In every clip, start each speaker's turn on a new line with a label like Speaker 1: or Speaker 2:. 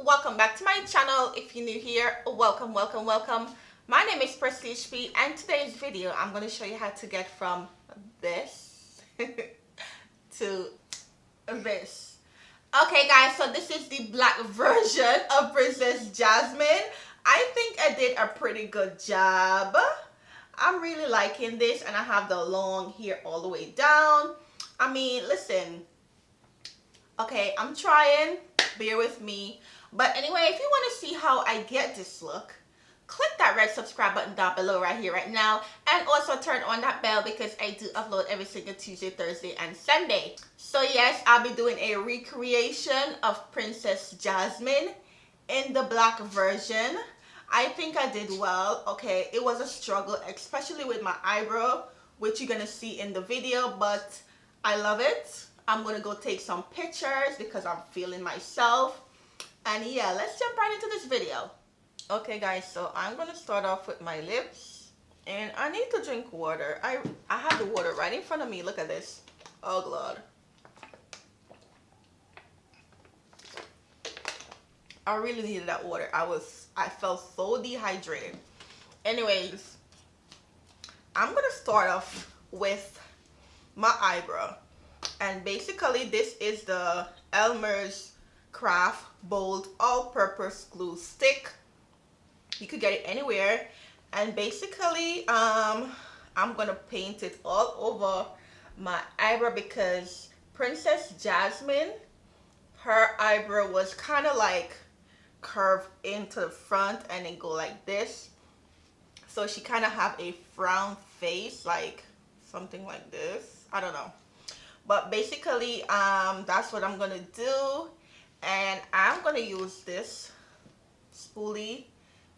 Speaker 1: welcome back to my channel. If you're new here, welcome. My name is Prestige P, and today's video I'm going to show you how to get from this to this. Okay guys, so this is the black version of Princess Jasmine. I think I did a pretty good job. I'm really liking this, and I have the long hair all the way down. I mean, listen, okay, I'm trying, bear with me. But anyway, if you want to see how I get this look, click that red subscribe button down below right here right now, and also turn on that bell because I do upload every single Tuesday, Thursday, and Sunday. So yes, I'll be doing a recreation of Princess Jasmine in the black version. I think I did well. Okay, it was a struggle, especially with my eyebrow, which you're gonna see in the video, but I love it. I'm gonna go take some pictures because I'm feeling myself. And yeah, let's jump right into this video. Okay guys, so I'm gonna start off with my lips, and I need to drink water. I have the water right in front of me. Look at this. Oh Lord. I really needed that water. I felt so dehydrated. Anyways, I'm gonna start off with my eyebrow. And basically this is the Elmer's Craft Bold All-Purpose Glue Stick. You could get it anywhere. And basically I'm gonna paint it all over my eyebrow because Princess Jasmine, her eyebrow was kind of like curved into the front and then go like this. So she kind of have a frown face, like something like this. I don't know. But basically, that's what I'm gonna do, and I'm gonna use this spoolie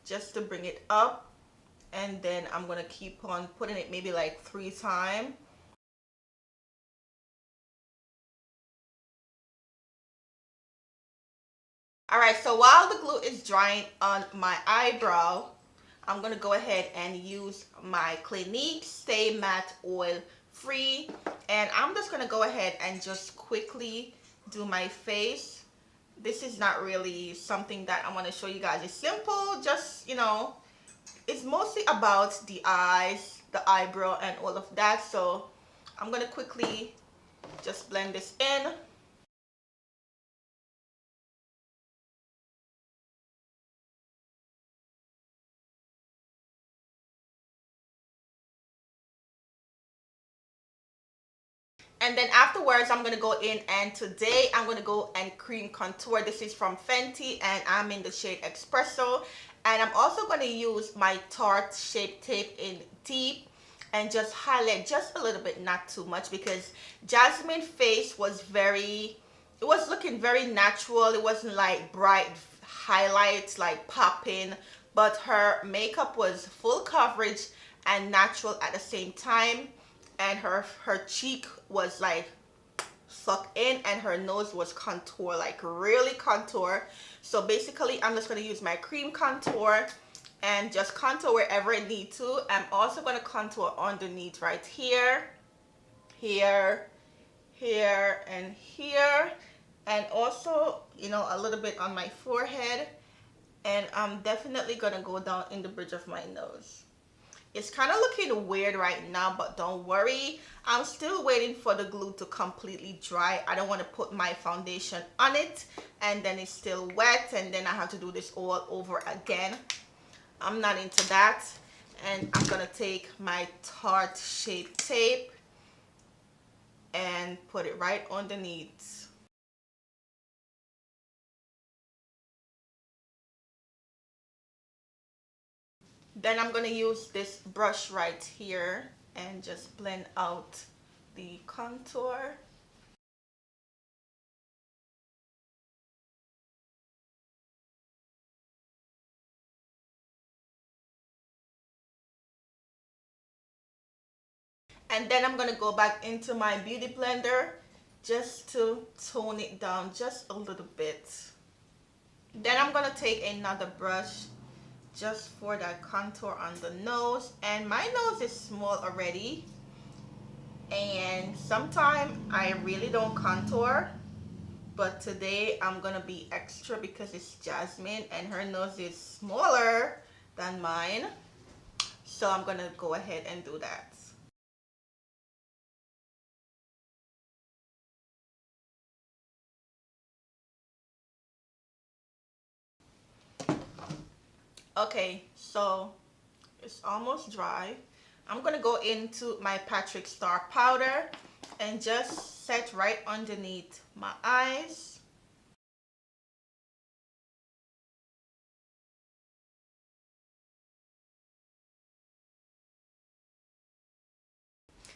Speaker 1: just to bring it up, and then I'm gonna keep on putting it maybe like 3 times. Alright, so while the glue is drying on my eyebrow, I'm gonna go ahead and use my Clinique Stay Matte Oil Free, and I'm just gonna go ahead and just quickly do my face. This is not really something that I want to show you guys. It's simple, just, you know, it's mostly about the eyes, the eyebrow, and all of that. So I'm gonna quickly just blend this in. And then afterwards, I'm going to go in, and today I'm going to go and cream contour. This is from Fenty, and I'm in the shade Espresso. And I'm also going to use my Tarte Shape Tape in Deep and just highlight just a little bit, not too much, because Jasmine's face was it was looking very natural. It wasn't like bright highlights like popping, but her makeup was full coverage and natural at the same time. And her cheek was like sucked in, and her nose was contour, like really contour. So basically I'm just going to use my cream contour and just contour wherever I need to. I'm also going to contour underneath right here, here, here, and here, and also, you know, a little bit on my forehead. And I'm definitely going to go down in the bridge of my nose. It's kind of looking weird right now, but don't worry. I'm still waiting for the glue to completely dry. I don't want to put my foundation on it and then it's still wet and then I have to do this all over again. I'm not into that. And I'm going to take my Tarte Shape Tape and put it right underneath. Then I'm going to use this brush right here and just blend out the contour. And then I'm going to go back into my beauty blender just to tone it down just a little bit. Then I'm going to take another brush just for that contour on the nose, and my nose is small already, and sometimes I really don't contour, but today I'm gonna be extra because it's Jasmine and her nose is smaller than mine, so I'm gonna go ahead and do that. Okay, so it's almost dry. I'm gonna go into my Patrick Star powder and just set right underneath my eyes.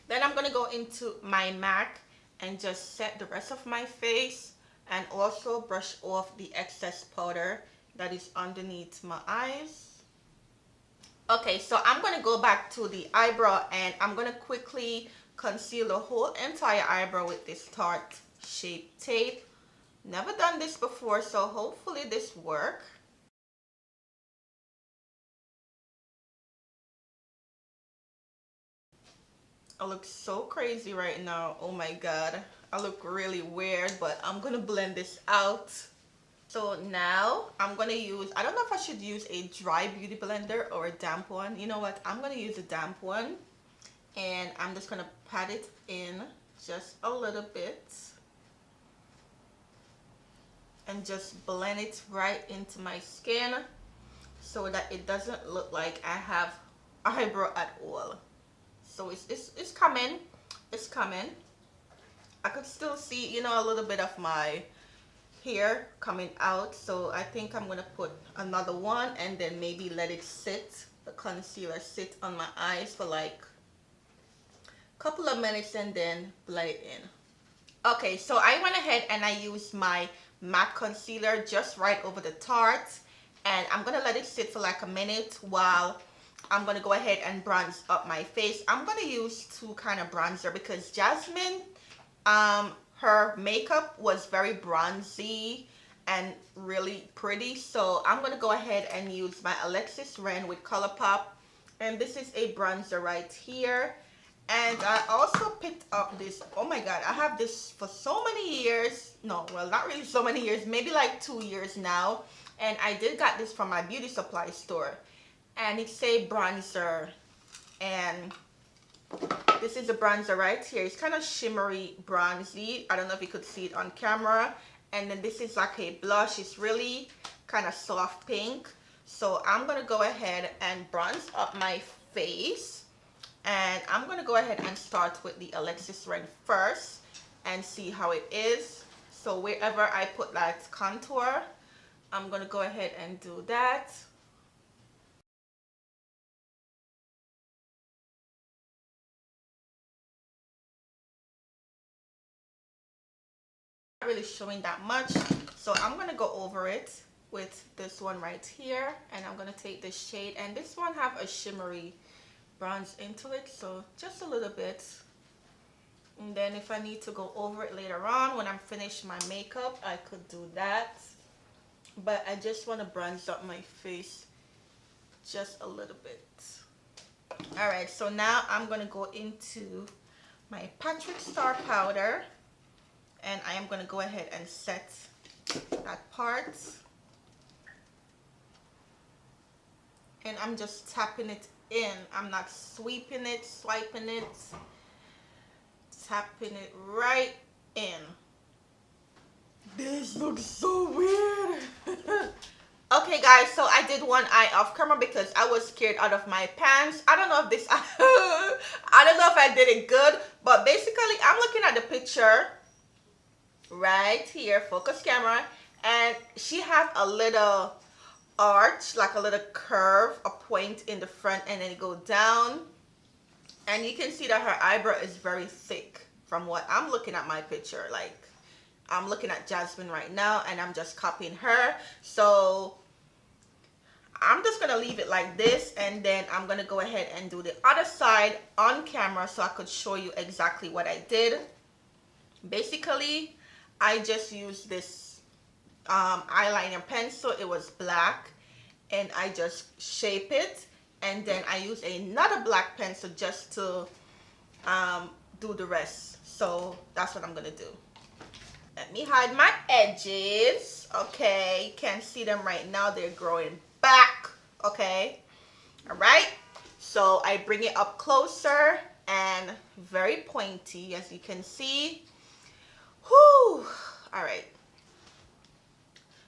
Speaker 1: Then I'm gonna go into my MAC and just set the rest of my face and also brush off the excess powder that is underneath my eyes. Okay, so I'm going to go back to the eyebrow and I'm going to quickly conceal the whole entire eyebrow with this Tarte Shape Tape. Never done this before, so hopefully this works. I look so crazy right now. Oh my god. I look really weird, but I'm going to blend this out. So now I'm going to use, I don't know if I should use a dry beauty blender or a damp one. You know what? I'm going to use a damp one. And I'm just going to pat it in just a little bit. And just blend it right into my skin so that it doesn't look like I have eyebrow at all. So it's coming. It's coming. I could still see, you know, a little bit of my hair coming out, so I think I'm gonna put another one and then maybe let it sit, the concealer sit on my eyes for like a couple of minutes and then blend it in. Okay, so I went ahead and I used my MAC concealer just right over the Tarte, and I'm gonna let it sit for like a minute while I'm gonna go ahead and bronze up my face. I'm gonna use two kind of bronzer because Jasmine, her makeup was very bronzy and really pretty, so I'm gonna go ahead and use my Alexis Ren with ColourPop, and this is a bronzer right here. And I also picked up this, oh my god, I have this for so many years. No, well, not really so many years, maybe like 2 years now, and I did got this from my beauty supply store, and it's a bronzer, and this is a bronzer right here. It's kind of shimmery bronzy. I don't know if you could see it on camera. And then this is like a blush. It's really kind of soft pink. So I'm going to go ahead and bronze up my face. And I'm going to go ahead and start with the Alexis Ren first and see how it is. So wherever I put that contour, I'm going to go ahead and do that. Really showing that much, so I'm gonna go over it with this one right here, and I'm gonna take this shade, and this one have a shimmery bronze into it, so just a little bit. And then if I need to go over it later on when I'm finished my makeup, I could do that, but I just want to bronze up my face just a little bit. All right, so now I'm gonna go into my Patrick Star powder, and I am going to go ahead and set that part. And I'm just tapping it in. I'm not sweeping it, swiping it. Tapping it right in. This looks so weird. Okay guys, so I did one eye off camera because I was scared out of my pants. I don't know if this, I don't know if I did it good, but basically I'm looking at the picture right here, focus camera, and she had a little arch, like a little curve, a point in the front, and then it go down, and you can see that her eyebrow is very thick from what I'm looking at my picture. Like, I'm looking at Jasmine right now and I'm just copying her, so I'm just gonna leave it like this, and then I'm gonna go ahead and do the other side on camera so I could show you exactly what I did. Basically, I just used this eyeliner pencil. It was black, and I just shape it, and then I use another black pencil just to do the rest. So that's what I'm gonna do. Let me hide my edges. Okay, you can't see them right now. They're growing back. Okay, all right. So I bring it up closer and very pointy, as you can see. Whew. All right.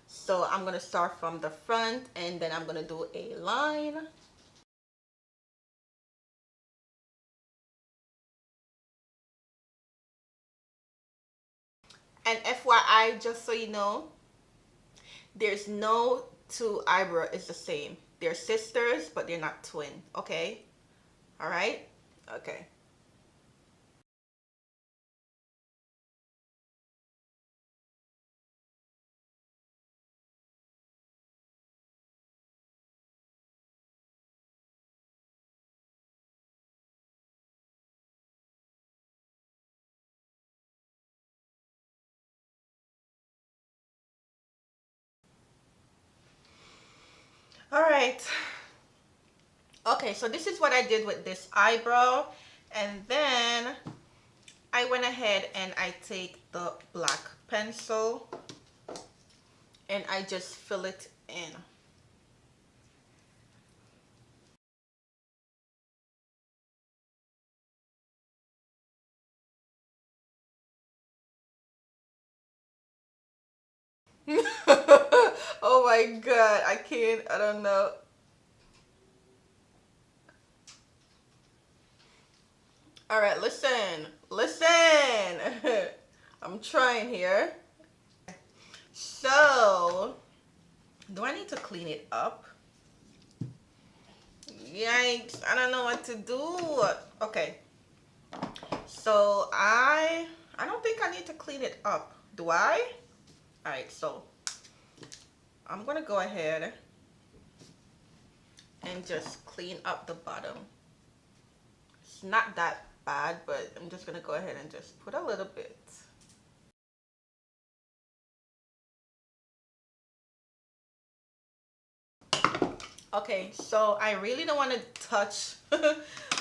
Speaker 1: So I'm gonna start from the front, and then I'm gonna do a line. And FYI, just so you know, there's no two eyebrow is the same. They're sisters, but they're not twin. Okay, all right. Okay. All right. Okay, so this is what I did with this eyebrow, and then I went ahead and I take the black pencil and I just fill it in. Oh my god, I can't, I don't know. All right, listen, listen. I'm trying here. So, do I need to clean it up? Yikes, I don't know what to do. Okay, so I don't think I need to clean it up. Do I? All right, so I'm gonna go ahead and just clean up the bottom. It's not that bad, but I'm just gonna go ahead and just put a little bit. Okay, so I really don't want to touch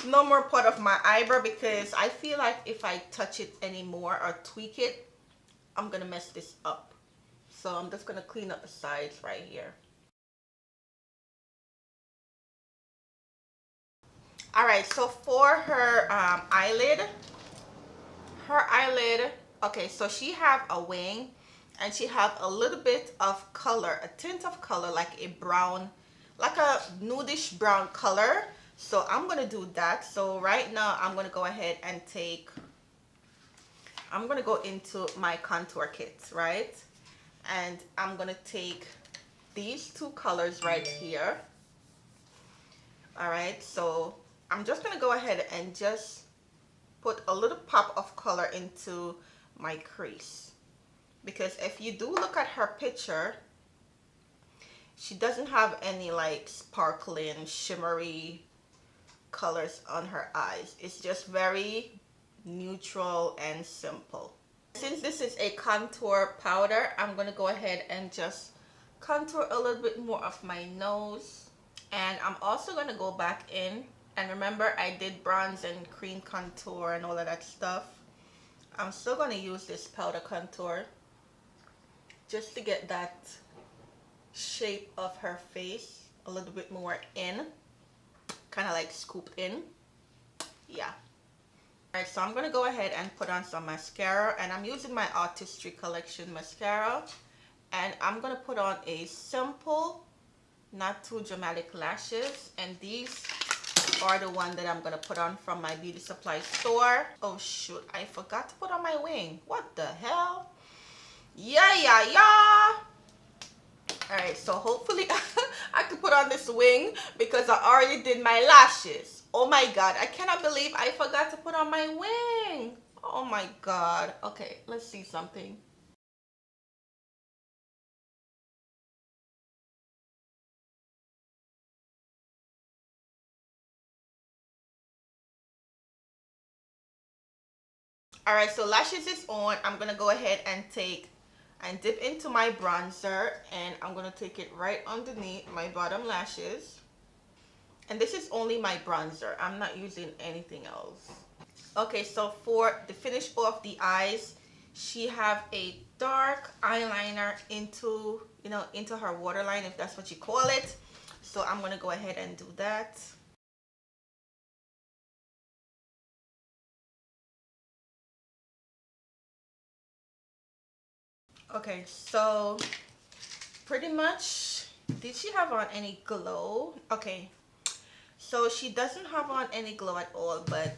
Speaker 1: no more part of my eyebrow, because I feel like if I touch it anymore or tweak it, I'm gonna mess this up. So I'm just gonna clean up the sides right here. All right, so for her eyelid, okay, so she have a wing and she have a little bit of color, a tint of color, like a brown, like a nudish brown color. So I'm gonna do that. So right now I'm gonna go ahead and I'm gonna go into my contour kit, right? And I'm gonna take these two colors right here. All right, so I'm just gonna go ahead and just put a little pop of color into my crease, because if you do look at her picture, she doesn't have any like sparkling shimmery colors on her eyes. It's just very neutral and simple. Since this is a contour powder, I'm gonna go ahead and just contour a little bit more of my nose, and I'm also gonna go back in, and remember I did bronze and cream contour and all of that stuff. I'm still gonna use this powder contour just to get that shape of her face a little bit more in, kind of like scooped in. Yeah. Alright, so I'm gonna go ahead and put on some mascara, and I'm using my Artistry Collection mascara, and I'm gonna put on a simple, not too dramatic lashes, and these are the one that I'm gonna put on from my beauty supply store. Oh shoot, I forgot to put on my wing. What the hell? Yeah. All right, so hopefully I can put on this wing, because I already did my lashes. Oh my god, I cannot believe I forgot to put on my wing. Oh my god. Okay, let's see something. All right, so lashes is on. I'm gonna go ahead and take and dip into my bronzer, and I'm gonna take it right underneath my bottom lashes. And this is only my bronzer. I'm not using anything else. Okay, so for the finish off the eyes, she have a dark eyeliner into, you know, into her waterline, if that's what you call it. So I'm gonna go ahead and do that. Okay, so pretty much, did she have on any glow? Okay, so she doesn't have on any glow at all, but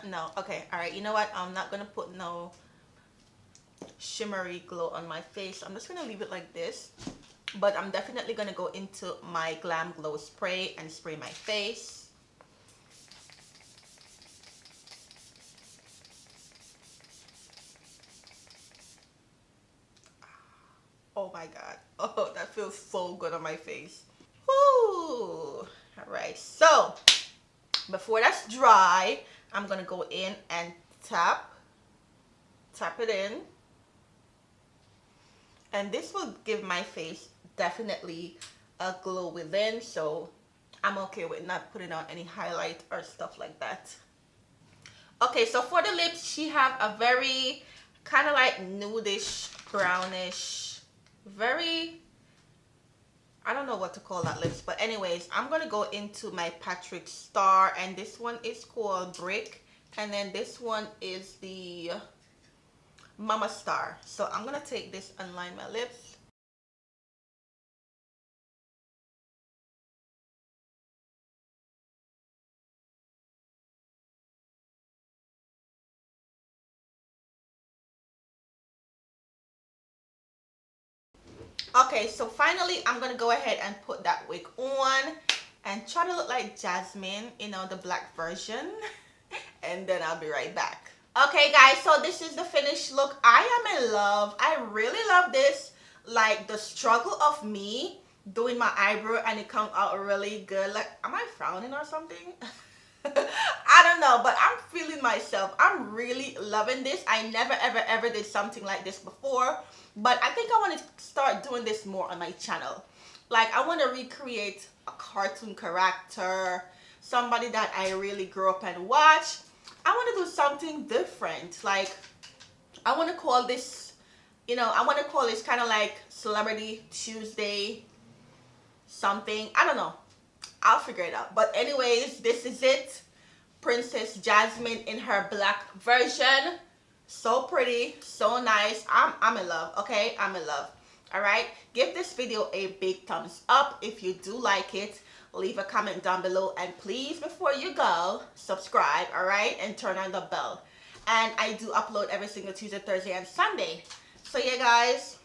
Speaker 1: no. Okay, all right, you know what, I'm not gonna put no shimmery glow on my face. I'm just gonna leave it like this, but I'm definitely gonna go into my Glam Glow spray and spray my face. Oh my god, oh, that feels so good on my face. Woo! All right, so before that's dry, I'm gonna go in and tap it in, and this will give my face definitely a glow within, so I'm okay with not putting on any highlight or stuff like that. Okay, so for the lips, she have a very kind of like nudish, brownish, very, I don't know what to call that lips, but anyways, I'm gonna go into my Patrick Star, and this one is called Brick, and then this one is the Mama Star. So I'm gonna take this and line my lips. Okay, so finally I'm gonna go ahead and put that wig on and try to look like Jasmine, you know, the black version. And then I'll be right back. Okay guys, so this is the finished look. I am in love. I really love this. Like the struggle of me doing my eyebrow and it come out really good. Like, am I frowning or something? I don't know, but I'm feeling myself. I'm really loving this. I never ever did something like this before, but I think I want to start doing this more on my channel. Like, I want to recreate a cartoon character, somebody that I really grew up and watched. I want to do something different. Like, I want to call this, you know, I want to call this kind of like Celebrity Tuesday something. I don't know. I'll figure it out. But anyways, this is it. Princess Jasmine in her black version. So pretty, so nice. I'm in love, okay? I'm in love. All right, give this video a big thumbs up if you do like it. Leave a comment down below, and please, before you go, subscribe, all right, and turn on the bell. And I do upload every single Tuesday, Thursday, and Sunday. So yeah guys,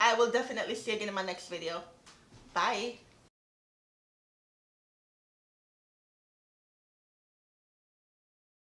Speaker 1: I will definitely see you again in my next video. Bye.